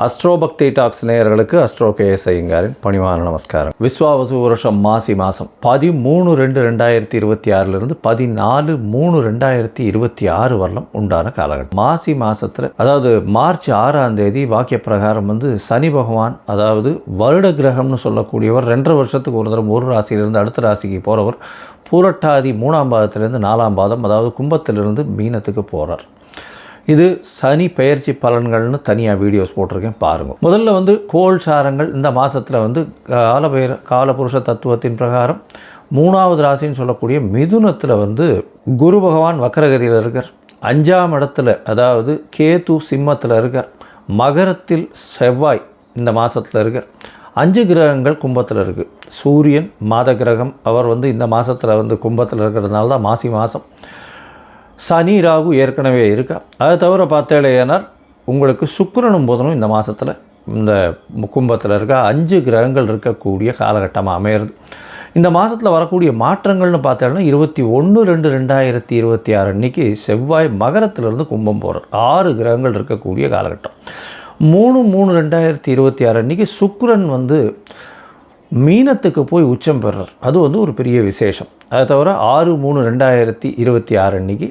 அஸ்ட்ரோபக்தி tax நேயர்களுக்கு astro KS ஐயங்காரின் பணிவான நமஸ்காரம். விஸ்வாவசு வருஷம் மாசி மாதம் 13/2/2026 14/3/2026 வரலாம் உண்டான காலகட்டம். மாசி மாதத்தில் அதாவது மார்ச் 6ஆம் தேதி வாக்கிய பிரகாரம் சனி பகவான், அதாவது வருட கிரகம்னு சொல்லக்கூடியவர் 2.5 வருஷத்துக்கு ஒரு தடவை ஒரு ராசியிலிருந்து அடுத்த ராசிக்கு போகிறவர் பூரட்டாதி 3ஆம் பாதத்திலிருந்து 4ஆம் பாதம், அதாவது கும்பத்திலிருந்து மீனத்துக்கு போகிறார். இது சனி பெயர்ச்சி பலன்கள்னு தனியாக வீடியோஸ் போட்டிருக்கேன், பாருங்கள். முதல்ல கோள் சாரங்கள் இந்த மாதத்தில் காலபுருஷ தத்துவத்தின் பிரகாரம் 3ஆவது ராசின்னு சொல்லக்கூடிய மிதுனத்தில் குரு பகவான் வக்கரகதியில் இருக்கார். 5ஆம் இடத்துல அதாவது கேது சிம்மத்தில் இருக்கார். மகரத்தில் செவ்வாய் இந்த மாதத்தில் இருக்கார். 5 கிரகங்கள் கும்பத்தில் இருக்குது. சூரியன் மாத கிரகம், அவர் இந்த மாதத்தில் கும்பத்தில் இருக்கிறதுனால தான் மாசி மாதம். சனி ராகு ஏற்கனவே இருக்கா. அதை தவிர பார்த்தேனால் உங்களுக்கு சுக்கிரனும் புதனும் இந்த மாதத்தில் இந்த கும்பத்தில் இருக்க 5 கிரகங்கள் இருக்கக்கூடிய காலகட்டமாக அமையிறது. இந்த மாதத்தில் வரக்கூடிய மாற்றங்கள்னு பார்த்தேன்னா 21/2/2026 அன்றைக்கி செவ்வாய் மகரத்திலிருந்து கும்பம் போகிறார். 6 கிரகங்கள் இருக்கக்கூடிய காலகட்டம். 3/3/2026 அன்றைக்கி சுக்கிரன் மீனத்துக்கு போய் உச்சம் பெறுறார். அது ஒரு பெரிய விசேஷம். அதை தவிர 6/3/2026 அன்றைக்கி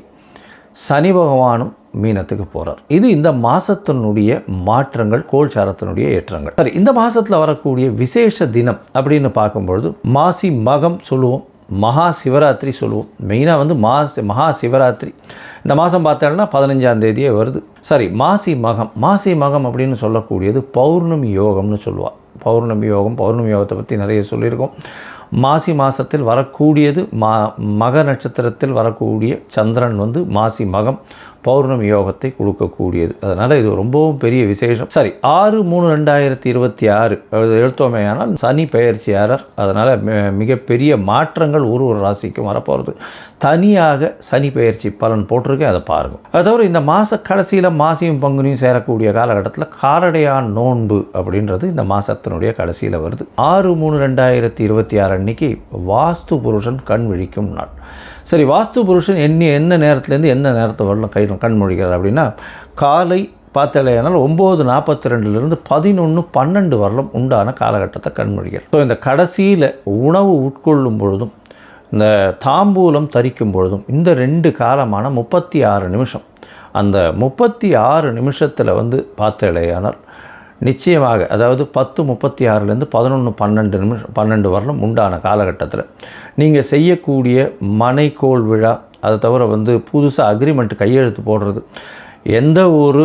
சனி பகவானும் மீனத்துக்கு போகிறார். இது இந்த மாதத்தினுடைய மாற்றங்கள், கோல்சாரத்தினுடைய ஏற்றங்கள். சரி, இந்த மாதத்தில் வரக்கூடிய விசேஷ தினம் அப்படின்னு பார்க்கும்பொழுது மாசி மகம் சொல்லுவோம், மகா சிவராத்திரி சொல்லுவோம். மெயினாக மகா சிவராத்திரி இந்த மாதம் பார்த்தோம்னா 15ஆம் தேதியே வருது. சரி, மாசி மகம் அப்படின்னு சொல்லக்கூடியது பௌர்ணமி யோகம்னு சொல்லுவாள். பௌர்ணமி யோகத்தை பற்றி நிறைய சொல்லியிருக்கோம். மாசி மாதத்தில் வரக்கூடியது மக நட்சத்திரத்தில் வரக்கூடிய சந்திரன் மாசி மகம் பௌர்ணமி யோகத்தை கொடுக்கக்கூடியது. அதனால் இது ரொம்பவும் பெரிய விசேஷம். சரி, 6/3/2026 எடுத்தோமேயானால் சனி பெயர்ச்சியாளர். அதனால் மிகப்பெரிய மாற்றங்கள் ஒரு ராசிக்கும் வரப்போகிறது. தனியாக சனி பெயர்ச்சி பலன் போட்டிருக்கேன், அதை பாருங்கள். அது தவிர இந்த மாத கடைசியில் மாசியும் பங்குனியும் சேரக்கூடிய காலகட்டத்தில் காரடையான் நோன்பு அப்படின்றது இந்த மாதத்தினுடைய கடைசியில் வருது. 6/3/2026 அன்றைக்கி வாஸ்து புருஷன் கண் விழிக்கும் நாள். சரி, வாஸ்து புருஷன் என்ன நேரத்துலேருந்து என்ன நேரத்தை வரலாம் கண் முழிக்கிறார் அப்படின்னா, காலை பார்த்தலையானால் 9:42 11:12 வரலும் உண்டான காலகட்டத்தை கண்மொழிகள். ஸோ இந்த கடைசியில் உணவு உட்கொள்ளும் பொழுதும் இந்த தாம்பூலம் தரிக்கும் பொழுதும் இந்த 2 காலமான 36 நிமிஷம், அந்த 36 நிமிஷத்தில் பார்த்தலையானால் நிச்சயமாக, அதாவது 10:36 11:12 வரலும் உண்டான காலகட்டத்தில் நீங்கள் செய்யக்கூடிய மனைக்கோள் விழா, அதை தவிர புதுசாக அக்ரிமெண்ட் கையெழுத்து போடுறது, எந்த ஒரு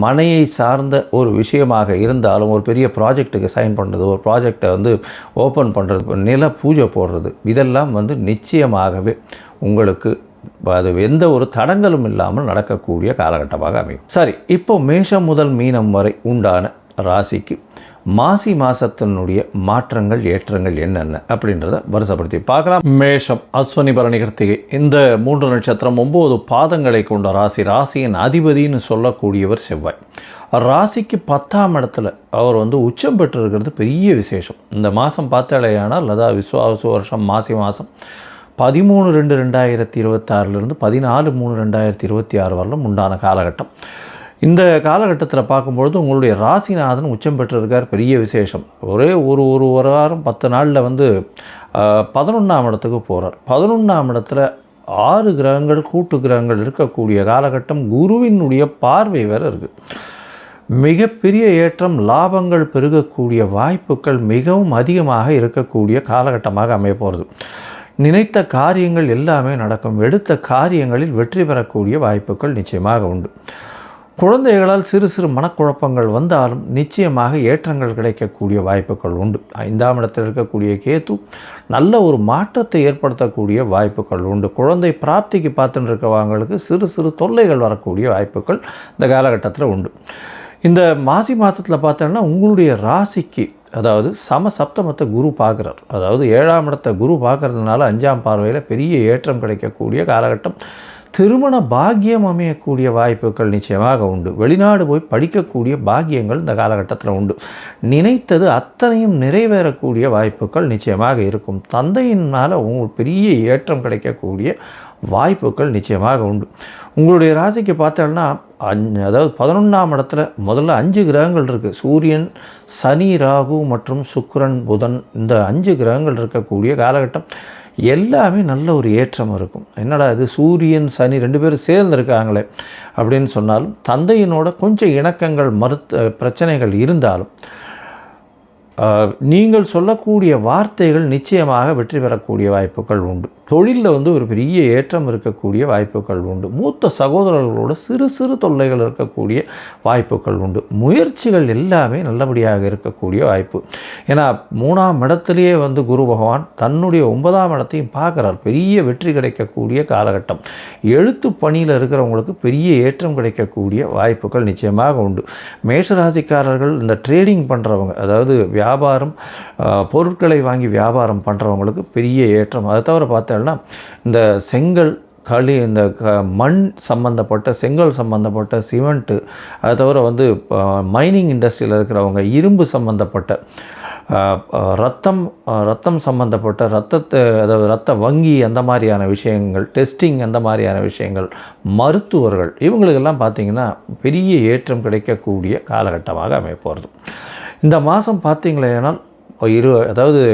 மனையை சார்ந்த ஒரு விஷயமாக இருந்தாலும், ஒரு பெரிய ப்ராஜெக்ட்டுக்கு சைன் பண்ணுறது, ஒரு ப்ராஜெக்டை ஓப்பன் பண்ணுறது, நில பூஜை போடுறது, இதெல்லாம் நிச்சயமாகவே உங்களுக்கு அது எந்த ஒரு தடங்களும் இல்லாமல் நடக்கக்கூடிய காலகட்டமாக அமையும். சரி, இப்போ மேஷம் முதல் மீனம் வரை உண்டான ராசிக்கு மாசி மாதத்தினுடைய மாற்றங்கள் ஏற்றங்கள் என்னென்ன அப்படின்றத வருஷப்படுத்தி பார்க்கலாம். மேஷம் அஸ்வினி பரணி கிருத்திகை இந்த 3 நட்சத்திரம் 9 பாதங்களை கொண்ட ராசி. ராசியின் அதிபதினு சொல்லக்கூடியவர் செவ்வாய். ராசிக்கு 10ஆம் இடத்துல அவர் உச்சம் பெற்றிருக்கிறது பெரிய விசேஷம். இந்த மாதம் பார்த்தாலேயானால், அதாவது விஸ்வாவசு வருஷம் மாசி மாதம் 13/2/2026 14/3/2026 வரலும் உண்டான காலகட்டம். இந்த காலகட்டத்தில் பார்க்கும்பொழுது உங்களுடைய ராசிநாதன் உச்சம் பெற்றிருக்கார், பெரிய விசேஷம். ஒரே ஒரு வாரம் 10 நாளில் 11ஆம் இடத்துக்கு போகிறார். 11ஆம் இடத்துல 6 கிரகங்கள் கூட்டு கிரகங்கள் இருக்கக்கூடிய காலகட்டம். குருவினுடைய பார்வை வேறு இருக்குது. மிகப்பெரிய ஏற்றம், லாபங்கள் பெருகக்கூடிய வாய்ப்புகள் மிகவும் அதிகமாக இருக்கக்கூடிய காலகட்டமாக அமைய போகிறது. நினைத்த காரியங்கள் எல்லாமே நடக்கும். எடுத்த காரியங்களில் வெற்றி பெறக்கூடிய வாய்ப்புகள் நிச்சயமாக உண்டு. குழந்தைகளால் சிறு மனக்குழப்பங்கள் வந்தாலும் நிச்சயமாக ஏற்றங்கள் கிடைக்கக்கூடிய வாய்ப்புகள் உண்டு. 5ஆம் இடத்தில் இருக்கக்கூடிய கேது நல்ல ஒரு மாற்றத்தை ஏற்படுத்தக்கூடிய வாய்ப்புகள் உண்டு. குழந்தை பிராப்திக்கு பார்த்துட்டு இருக்கவங்களுக்கு சிறு தொல்லைகள் வரக்கூடிய வாய்ப்புகள் இந்த காலகட்டத்தில் உண்டு. இந்த மாசி மாதத்தில் பார்த்தோன்னா உங்களுடைய ராசிக்கு, அதாவது சப்தமத்தை குரு பார்க்குறார். அதாவது 7ஆம் இடத்தை குரு பார்க்கறதுனால 5ஆம் பார்வையில் பெரிய ஏற்றம் கிடைக்கக்கூடிய காலகட்டம். திருமண பாக்கியம் அமையக்கூடிய வாய்ப்புகள் நிச்சயமாக உண்டு. வெளிநாடு போய் படிக்கக்கூடிய பாக்கியங்கள் இந்த காலகட்டத்தில் உண்டு. நினைத்தது அத்தனையும் நிறைவேறக்கூடிய வாய்ப்புகள் நிச்சயமாக இருக்கும். தந்தையினால் உங்களுக்கு பெரிய ஏற்றம் கிடைக்கக்கூடிய வாய்ப்புகள் நிச்சயமாக உண்டு. உங்களுடைய ராசிக்கு பார்த்தோன்னா அதாவது 11ஆம் இடத்துல முதல்ல 5 கிரகங்கள் இருக்குது. சூரியன், சனி, ராகு மற்றும் சுக்கிரன், புதன், இந்த 5 கிரகங்கள் இருக்கக்கூடிய காலகட்டம் எல்லாமே நல்ல ஒரு ஏற்றம் இருக்கும். என்னடா இது சூரியன் சனி 2 பேரும் சேர்ந்துருக்காங்களே அப்படின்னு சொன்னாலும் தந்தையினோட கொஞ்சம் இணக்கங்கள் பிரச்சனைகள் இருந்தாலும் நீங்கள் சொல்லக்கூடிய வார்த்தைகள் நிச்சயமாக வெற்றி பெறக்கூடிய வாய்ப்புகள் உண்டு. தொழிலில் ஒரு பெரிய ஏற்றம் இருக்கக்கூடிய வாய்ப்புகள் உண்டு. மூத்த சகோதரர்களோட சிறு சிறு தொல்லைகள் இருக்கக்கூடிய வாய்ப்புகள் உண்டு. முயற்சிகள் எல்லாமே நல்லபடியாக இருக்கக்கூடிய வாய்ப்பு. ஏன்னா 3ஆம் இடத்துலையே குரு பகவான் தன்னுடைய 9ஆம் இடத்தையும் பார்க்குறார். பெரிய வெற்றி கிடைக்கக்கூடிய காலகட்டம். எழுத்து பணியில் இருக்கிறவங்களுக்கு பெரிய ஏற்றம் கிடைக்கக்கூடிய வாய்ப்புகள் நிச்சயமாக உண்டு. மேஷராசிக்காரர்கள் இந்த ட்ரேடிங் பண்ணுறவங்க, அதாவது வியாபாரம், பொருட்களை வாங்கி வியாபாரம் பண்ணுறவங்களுக்கு பெரிய ஏற்றம். அதை தவிர பார்த்தா இந்த செங்கல், இந்த மண் சம்பந்தப்பட்ட, செங்கல் சம்பந்தப்பட்ட, சிமெண்ட்டு, அதை தவிர மைனிங் இண்டஸ்ட்ரியில் இருக்கிறவங்க, இரும்பு சம்பந்தப்பட்ட, ரத்தம் சம்பந்தப்பட்ட, அதாவது ரத்த வங்கி, அந்த மாதிரியான விஷயங்கள், டெஸ்டிங், அந்த மாதிரியான விஷயங்கள், மருத்துவர்கள், இவங்களுக்கெல்லாம் பார்த்திங்கன்னா பெரிய ஏற்றம் கிடைக்கக்கூடிய காலகட்டமாக அமைப்போகிறது. இந்த மாதம் பார்த்திங்களேனால் அதாவது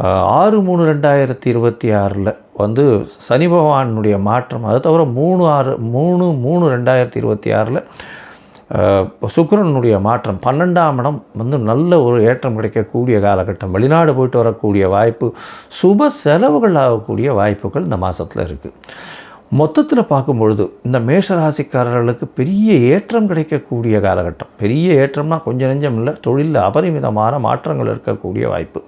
6/3/2026 சனி பகவானுடைய மாற்றம், அது தவிர 3/3/2026 சுக்கிரனுடைய மாற்றம், 12ஆம் இடம் நல்ல ஒரு ஏற்றம் கிடைக்கக்கூடிய காலகட்டம். வெளிநாடு போயிட்டு வரக்கூடிய வாய்ப்பு, சுப செலவுகள் ஆகக்கூடிய வாய்ப்புகள் இந்த மாதத்தில் இருக்குது. மொத்தத்தில் பார்க்கும்பொழுது இந்த மேஷராசிக்காரர்களுக்கு பெரிய ஏற்றம் கிடைக்கக்கூடிய காலகட்டம். பெரிய ஏற்றம்னா கொஞ்சம் நெஞ்சம் இல்லை, தொழிலில் அபரிமிதமான மாற்றங்கள் இருக்கக்கூடிய வாய்ப்பு.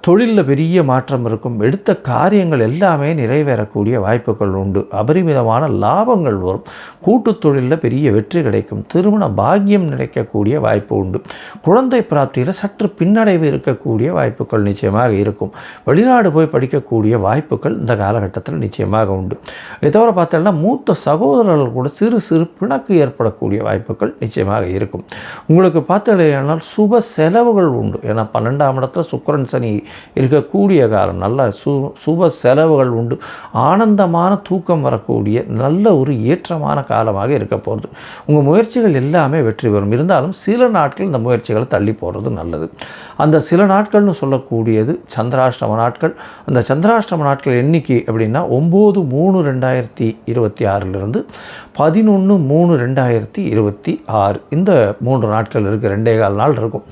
தொழிலில் பெரிய மாற்றம் இருக்கும். எடுத்த காரியங்கள் எல்லாமே நிறைவேறக்கூடிய வாய்ப்புகள் உண்டு. அபரிமிதமான லாபங்கள் வரும். கூட்டு தொழிலில் பெரிய வெற்றி கிடைக்கும். திருமண பாக்கியம் கிடைக்கக்கூடிய வாய்ப்பு உண்டு. குழந்தை பிராப்தியில் சற்று பின்னடைவு இருக்கக்கூடிய வாய்ப்புகள் நிச்சயமாக இருக்கும். வெளிநாடு போய் படிக்கக்கூடிய வாய்ப்புகள் இந்த காலகட்டத்தில் நிச்சயமாக உண்டு. இதை தவிர பார்த்தோம்னா மூத்த சகோதரர்கள் கூட சிறு சிறு பிணக்கு ஏற்படக்கூடிய வாய்ப்புகள் நிச்சயமாக இருக்கும். உங்களுக்கு பார்த்தீங்கன்னா சுப செலவுகள் உண்டு. ஏன்னா 12ஆம் இடத்துல சுக்கிரன் சனி இருக்கக்கூடிய காலம். நல்ல சுப செலவுகள் உண்டு. ஆனந்தமான தூக்கம் வரக்கூடிய நல்ல ஒரு ஏற்றமான காலமாக இருக்க போகிறது. உங்கள் முயற்சிகள் எல்லாமே வெற்றி பெறும். இருந்தாலும் சில நாட்கள் இந்த முயற்சிகளை தள்ளி போகிறது நல்லது. அந்த சில நாட்கள்னு சொல்லக்கூடியது சந்திராஷ்டம நாட்கள். அந்த சந்திராஷ்டம நாட்கள் எண்ணிக்கை அப்படின்னா 9/3/2026 11/3/2026 இந்த 3 நாட்கள் இருக்குது. 2.25 நாள் இருக்கும்.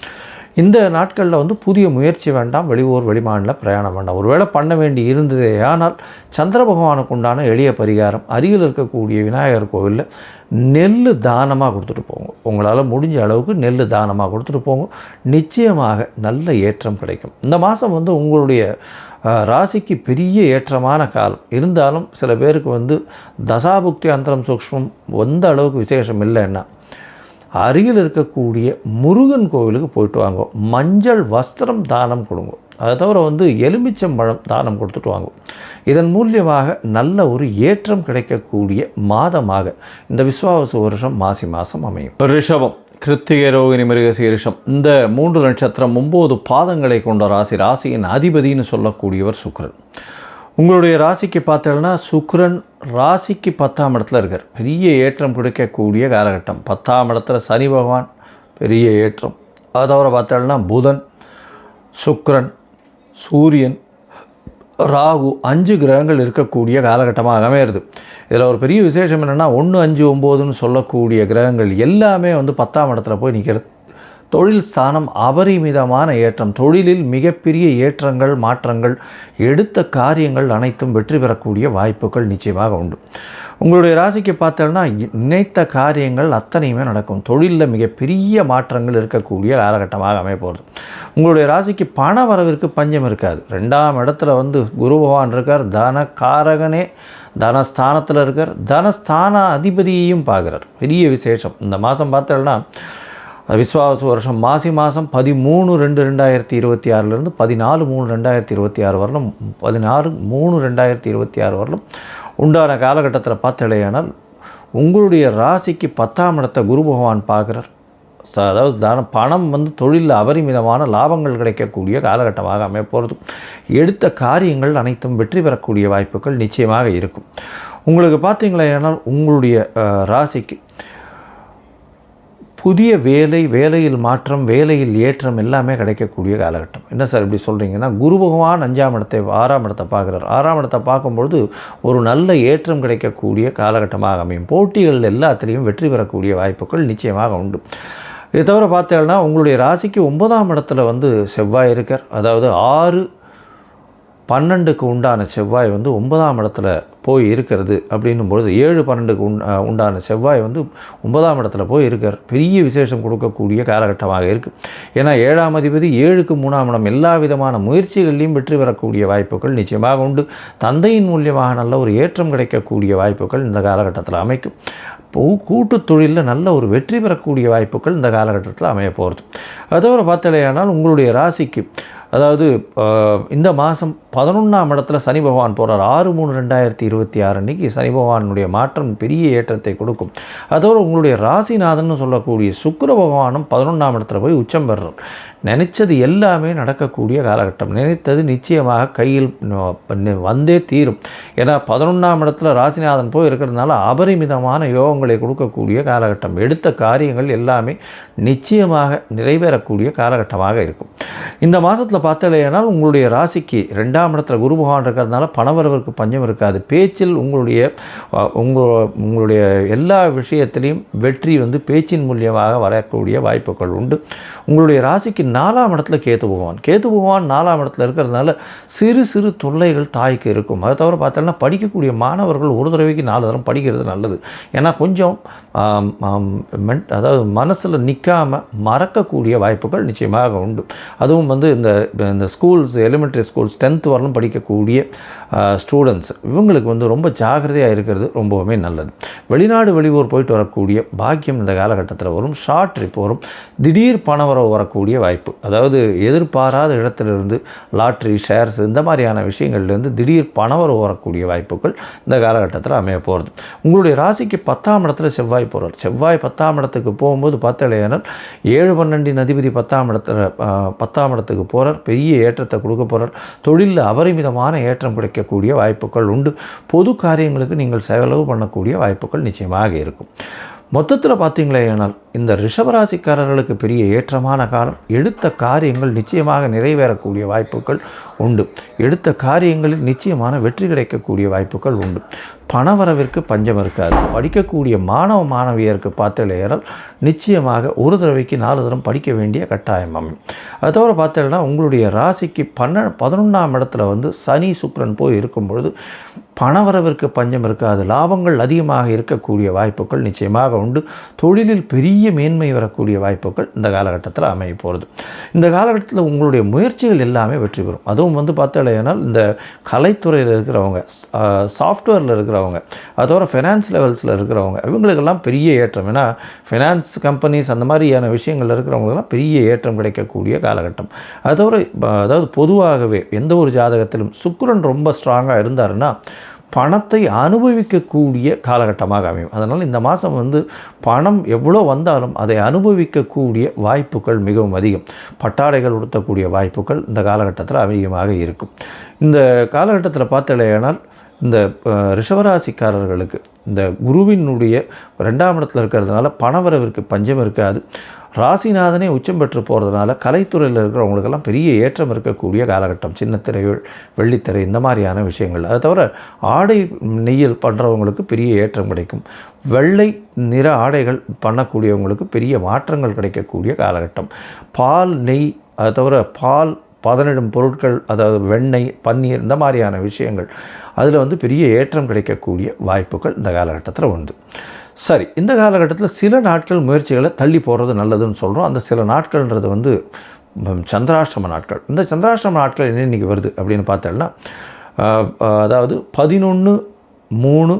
இந்த நாட்களில் புதிய முயற்சி வேண்டாம். வெளியூர் வெளிமாநில பிரயாணம் வேண்டாம். ஒருவேளை பண்ண வேண்டி இருந்ததே ஆனால் சந்திர பகவானுக்கு உண்டான எளிய பரிகாரம், அருகில் இருக்கக்கூடிய விநாயகர் கோவிலில் நெல் தானமாக கொடுத்துட்டு போங்க. உங்களால் முடிஞ்ச அளவுக்கு நெல் தானமாக கொடுத்துட்டு போங்க. நிச்சயமாக நல்ல ஏற்றம் கிடைக்கும். இந்த மாதம் உங்களுடைய ராசிக்கு பெரிய ஏற்றமான காலம். இருந்தாலும் சில பேருக்கு தசாபுக்தி அந்தரம் சூக்ஷ்மம் எந்த அளவுக்கு விசேஷம் இல்லைன்னா அருகில் இருக்கக்கூடிய முருகன் கோவிலுக்கு போயிட்டு வாங்க. மஞ்சள் வஸ்திரம் தானம் கொடுங்க. அதை தவிர எலுமிச்சம்பழம் தானம் கொடுத்துட்டு வாங்க. இதன் மூலியமாக நல்ல ஒரு ஏற்றம் கிடைக்கக்கூடிய மாதமாக இந்த விஸ்வாவசு வருஷம் மாசி மாதம் அமையும். ரிஷபம், கிருத்திகை, ரோகிணி, மிருகசீரிஷம், இந்த 3 நட்சத்திரம் 9 பாதங்களை கொண்ட ராசி. ராசியின் அதிபதினு சொல்லக்கூடியவர் சுக்கிரன். உங்களுடைய ராசிக்கு பார்த்தீங்கன்னா சுக்கிரன் ராசிக்கு 10ஆம் இடத்துல இருக்கார். பெரிய ஏற்றம் கிடைக்கக்கூடிய காலகட்டம். 10ஆம் இடத்துல சனி பகவான், பெரிய ஏற்றம். அதை தவிர பார்த்தோம்னா புதன், சுக்கிரன், சூரியன், ராகு 5 கிரகங்கள் இருக்கக்கூடிய காலகட்டமாக அமையிறது. இதில் ஒரு பெரிய விசேஷம் என்னென்னா 1, 5, 9ன்னு சொல்லக்கூடிய கிரகங்கள் எல்லாமே 10ஆம் இடத்துல போய் நிற்கிறது. தொழில் ஸ்தானம் அபரிமிதமான ஏற்றம். தொழிலில் மிகப்பெரிய ஏற்றங்கள், மாற்றங்கள், எடுத்த காரியங்கள் அனைத்தும் வெற்றி பெறக்கூடிய வாய்ப்புகள் நிச்சயமாக உண்டு. உங்களுடைய ராசிக்கு பார்த்தோன்னா நினைத்த காரியங்கள் அத்தனையுமே நடக்கும். தொழிலில் மிகப்பெரிய மாற்றங்கள் இருக்கக்கூடிய காலகட்டமாக அமைப்போகிறது. உங்களுடைய ராசிக்கு பண வரவிற்கு பஞ்சம் இருக்காது. 2ஆம் இடத்துல குரு பகவான் இருக்கார். தனகாரகனே தனஸ்தானத்தில் இருக்கார். தனஸ்தான அதிபதியையும் பார்க்குறார். பெரிய விசேஷம். இந்த மாதம் பார்த்தோன்னா விஸ்வாவசு வருஷம் மாசி மாதம் 13/2/2026 14/3/2026 வரலும் 16/3/2026 வரலும் உண்டான காலகட்டத்தில் பார்த்தலையானால் உங்களுடைய ராசிக்கு 10ஆம் இடத்தை குரு பகவான் பார்க்குறார். அதாவது பணம் தொழிலில் அபரிமிதமான லாபங்கள் கிடைக்கக்கூடிய காலகட்டமாக அமைப்போகிறது. எடுத்த காரியங்கள் அனைத்தும் வெற்றி பெறக்கூடிய வாய்ப்புகள் நிச்சயமாக இருக்கும். உங்களுக்கு பார்த்தீங்களேனால் உங்களுடைய ராசிக்கு புதிய வேலையில் மாற்றம், வேலையில் ஏற்றம் எல்லாமே கிடைக்கக்கூடிய காலகட்டம். என்ன சார் இப்படி சொல்கிறீங்கன்னா, குரு பகவான் 6ஆம் இடத்தை பார்க்குறார். 6ஆம் இடத்தை பார்க்கும்பொழுது ஒரு நல்ல ஏற்றம் கிடைக்கக்கூடிய காலகட்டமாக அமையும். போட்டிகள் எல்லாத்துலேயும் வெற்றி பெறக்கூடிய வாய்ப்புகள் நிச்சயமாக உண்டு. இதை தவிர பார்த்தீங்கன்னா, உங்களுடைய ராசிக்கு 9ஆம் இடத்துல செவ்வாய் இருக்கார். அதாவது 6-12க்கு உண்டான செவ்வாய் 9ஆம் இடத்துல போய் இருக்கிறது அப்படின்னும்பொழுது 7-12க்கு உண்டான செவ்வாய் 9ஆம் இடத்துல போய் இருக்கார். பெரிய விசேஷம் கொடுக்கக்கூடிய காலகட்டமாக இருக்குது. ஏன்னா 7ஆம் அதிபதி 7க்கு 3ஆம் இடம், எல்லா விதமான முயற்சிகள்லையும் வெற்றி பெறக்கூடிய வாய்ப்புகள் நிச்சயமாக உண்டு. தந்தையின் மூலியமாக நல்ல ஒரு ஏற்றம் கிடைக்கக்கூடிய வாய்ப்புகள் இந்த காலகட்டத்தில் அமைக்கும். கூட்டு தொழிலில் நல்ல ஒரு வெற்றி பெறக்கூடிய வாய்ப்புகள் இந்த காலகட்டத்தில் அமைய போகிறது. அதோட பார்த்தலையானால் உங்களுடைய ராசிக்கு, அதாவது இந்த மாதம் 11ஆம் இடத்துல சனி பகவான் போகிறார். 6/3/2026 அன்றைக்கி சனி பகவானுடைய மாற்றம் பெரிய ஏற்றத்தை கொடுக்கும். அதோடு உங்களுடைய ராசிநாதன் சொல்லக்கூடிய சுக்கிர பகவானும் 11ஆம் இடத்துல போய் உச்சம் பெறுறார். நினைச்சது எல்லாமே நடக்கக்கூடிய காலகட்டம். நினைத்தது நிச்சயமாக கையில் வந்தே தீரும். ஏன்னா 11ஆம் இடத்துல ராசிநாதன் போய் இருக்கிறதுனால அபரிமிதமான யோகங்களை கொடுக்கக்கூடிய காலகட்டம். எடுத்த காரியங்கள் எல்லாமே நிச்சயமாக நிறைவேறக்கூடிய காலகட்டமாக இருக்கும். இந்த மாதத்தில் பார்த்தலையானால் உங்களுடைய ராசிக்கு 2ஆம் இடத்துல குரு பகவான் இருக்கிறதுனால பணவரவிற்கு பஞ்சம் இருக்காது. பேச்சில் உங்களுடைய எல்லா விஷயத்திலையும் வெற்றி பேச்சின் மூலியமாக வரக்கூடிய வாய்ப்புகள் உண்டு. உங்களுடைய ராசிக்கு 4ஆம் இடத்துல கேது பகவான் 4ஆம் இடத்துல இருக்கிறதுனால சிறு சிறு தொல்லைகள் தாய்க்கு இருக்கும். அதை தவிர பார்த்தோம்னா படிக்கக்கூடிய மாணவர்கள் ஒரு தடவைக்கு 4 தரம் படிக்கிறது நல்லது. ஏன்னா கொஞ்சம் அதாவது மனசில் நிற்காமல் மறக்கக்கூடிய வாய்ப்புகள் நிச்சயமாக உண்டு. அதுவும் இந்த ஸ்கூல்ஸ், எலிமெண்ட்ரி ஸ்கூல்ஸ் 10th வரலும் படிக்கக்கூடிய ஸ்டூடெண்ட்ஸ் இவங்களுக்கு ரொம்ப ஜாகிரதையாக இருக்கிறது ரொம்பவுமே நல்லது. வெளிநாடு வெளியூர் போயிட்டு வரக்கூடிய பாக்கியம் இந்த காலகட்டத்தில் வரும். ஷார்ட் ட்ரிப் வரும். திடீர் பணவரவு வரக்கூடிய வாய்ப்பு, அதாவது எதிர்பாராத இடத்திலிருந்து லாட்ரி, ஷேர்ஸ் இந்த மாதிரியான விஷயங்கள்லேருந்து திடீர் பணவரவு வரக்கூடிய வாய்ப்புகள் இந்த காலகட்டத்தில் அமைய போகிறது. உங்களுடைய ராசிக்கு 10ஆம் இடத்துல செவ்வாய் போகிறார். செவ்வாய் 10ஆம் இடத்துக்கு போகும்போது பார்த்தலையானால் 7-12 அதிபதி 10ஆம் இடத்துக்கு போகிறார். பெரிய ஏற்றத்தை கொடுக்க போகிறார். தொழிலில் அபரிமிதமான ஏற்றம் கிடைக்கக்கூடிய வாய்ப்புகள் உண்டு. பொது காரியங்களுக்கு நீங்கள் செலவு பண்ணக்கூடிய வாய்ப்புகள் நிச்சயமாக இருக்கும். மொத்தத்தில் பார்த்தீங்களேனால் இந்த ரிஷபராசிக்காரர்களுக்கு பெரிய ஏற்றமான காலம். எடுத்த காரியங்கள் நிச்சயமாக நிறைவேறக்கூடிய வாய்ப்புகள் உண்டு. எடுத்த காரியங்களில் நிச்சயமான வெற்றி கிடைக்கக்கூடிய வாய்ப்புகள் உண்டு. பணவரவிற்கு பஞ்சம் இருக்காது. படிக்கக்கூடிய மாணவ மாணவியருக்கு பார்த்தலையானால் நிச்சயமாக ஒரு தடவைக்கு 4 தரம் படிக்க வேண்டிய கட்டாயம் அமையும். அது தவிர பார்த்தீங்கன்னா உங்களுடைய ராசிக்கு 11ஆம் இடத்துல சனி சுக்கிரன் போய் இருக்கும் பொழுது பணவரவிற்கு பஞ்சம் இருக்காது. லாபங்கள் அதிகமாக இருக்கக்கூடிய வாய்ப்புகள் நிச்சயமாக உண்டு. தொழிலில் பெரிய மேன்மை வரக்கூடிய வாய்ப்புகள் இந்த காலகட்டத்தில் அமைய போகிறது. இந்த காலகட்டத்தில் உங்களுடைய முயற்சிகள் எல்லாமே வெற்றி பெறும். அதுவும் பார்த்தலையானால் இந்த கலைத்துறையில் இருக்கிறவங்க, சாஃப்ட்வேரில் இருக்கிறவங்க, அதோட ஃபைனான்ஸ் லெவல்ஸில் இருக்கிறவங்க இவங்களுக்கெல்லாம் பெரிய ஏற்றம். ஏன்னா ஃபைனான்ஸ் கம்பெனிஸ் அந்த மாதிரியான விஷயங்கள் இருக்கிறவங்களுக்கெல்லாம் பெரிய ஏற்றம் கிடைக்கக்கூடிய காலகட்டம். அதாவது பொதுவாகவே எந்த ஒரு ஜாதகத்திலும் சுக்கிரன் ரொம்ப ஸ்ட்ராங்காக இருந்தாருன்னா பணத்தை அனுபவிக்கக்கூடிய காலகட்டமாக அமையும். அதனால் இந்த மாதம் பணம் எவ்வளோ வந்தாலும் அதை அனுபவிக்கக்கூடிய வாய்ப்புகள் மிகவும் அதிகம். பட்டாடைகள் உடுத்தக்கூடிய வாய்ப்புகள் இந்த காலகட்டத்தில் அதிகமாக இருக்கும். இந்த காலகட்டத்தில் பார்த்தலையானால் இந்த ரிஷபராசிக்காரர்களுக்கு இந்த குருவினுடைய 2ஆம் இடத்துல இருக்கிறதுனால பணவரவிற்கு பஞ்சம் இருக்காது. ராசிநாதனே உச்சம் பெற்று போகிறதுனால கலைத்துறையில் இருக்கிறவங்களுக்கெல்லாம் பெரிய ஏற்றம் இருக்கக்கூடிய காலகட்டம். சின்னத்திரை, வெள்ளித்திரை இந்த மாதிரியான விஷயங்கள். அதை தவிர ஆடை நெய்யல் பண்ணுறவங்களுக்கு பெரிய ஏற்றம் கிடைக்கும். வெள்ளை நிற ஆடைகள் பண்ணக்கூடியவங்களுக்கு பெரிய மாற்றங்கள் கிடைக்கக்கூடிய காலகட்டம். பால், நெய், அதை தவிர பால் பதனிடும் பொருட்கள், அதாவது வெண்ணெய், பன்னீர் இந்த மாதிரியான விஷயங்கள் அதில் பெரிய ஏற்றம் கிடைக்கக்கூடிய வாய்ப்புகள் இந்த காலகட்டத்தில் உண்டு. சரி, இந்த காலகட்டத்தில் சில நாட்கள் முயற்சிகளை தள்ளி போகிறது நல்லதுன்னு சொல்கிறோம். அந்த சில நாட்கள்ன்றது சந்திராஷ்டம நாட்கள். இந்த சந்திராஷ்டம நாட்கள் என்ன இன்றைக்கி வருது அப்படின்னு பார்த்தோம்னா, அதாவது 11/3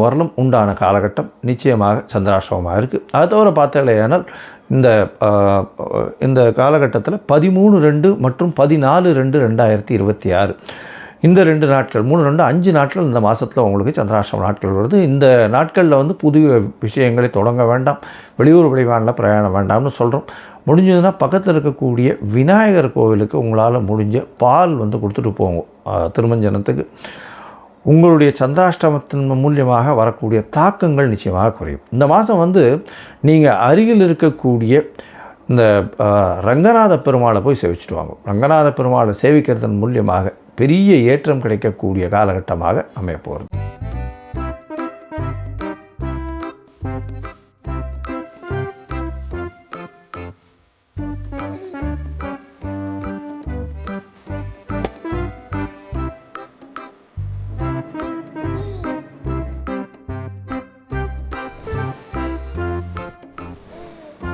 வரலும் உண்டான காலகட்டம் நிச்சயமாக சந்திராஷ்டமமாக இருக்குது. அது தவிர பார்த்தலையானால் இந்த காலகட்டத்தில் 13/2 மற்றும் 14/2/2026 இந்த 2 நாட்கள், 3-2-5 நாட்கள் இந்த மாதத்தில் உங்களுக்கு சந்திராஷ்டம நாட்கள் வருது. இந்த நாட்களில் புதிய விஷயங்களை தொடங்க வேண்டாம், வெளியூர் வெளிவானில் பிரயாணம் வேண்டாம்னு சொல்கிறோம். முடிஞ்சதுன்னா பக்கத்தில் இருக்கக்கூடிய விநாயகர் கோவிலுக்கு உங்களால் முடிஞ்ச பால் கொடுத்துட்டு போங்க. திருமஞ்சனத்துக்கு உங்களுடைய சந்திராஷ்டமத்தின் மூலியமாக வரக்கூடிய தாக்கங்கள் நிச்சயமாக குறையும். இந்த மாதம் நீங்கள் அருகில் இருக்கக்கூடிய இந்த ரங்கநாத பெருமாளை போய் சேவிச்சுட்டு வாங்க. ரங்கநாத பெருமாளை சேவிக்கிறதன் மூலியமாக பெரிய ஏற்றம் கிடைக்கக்கூடிய காலகட்டமாக அமைய போகிறது.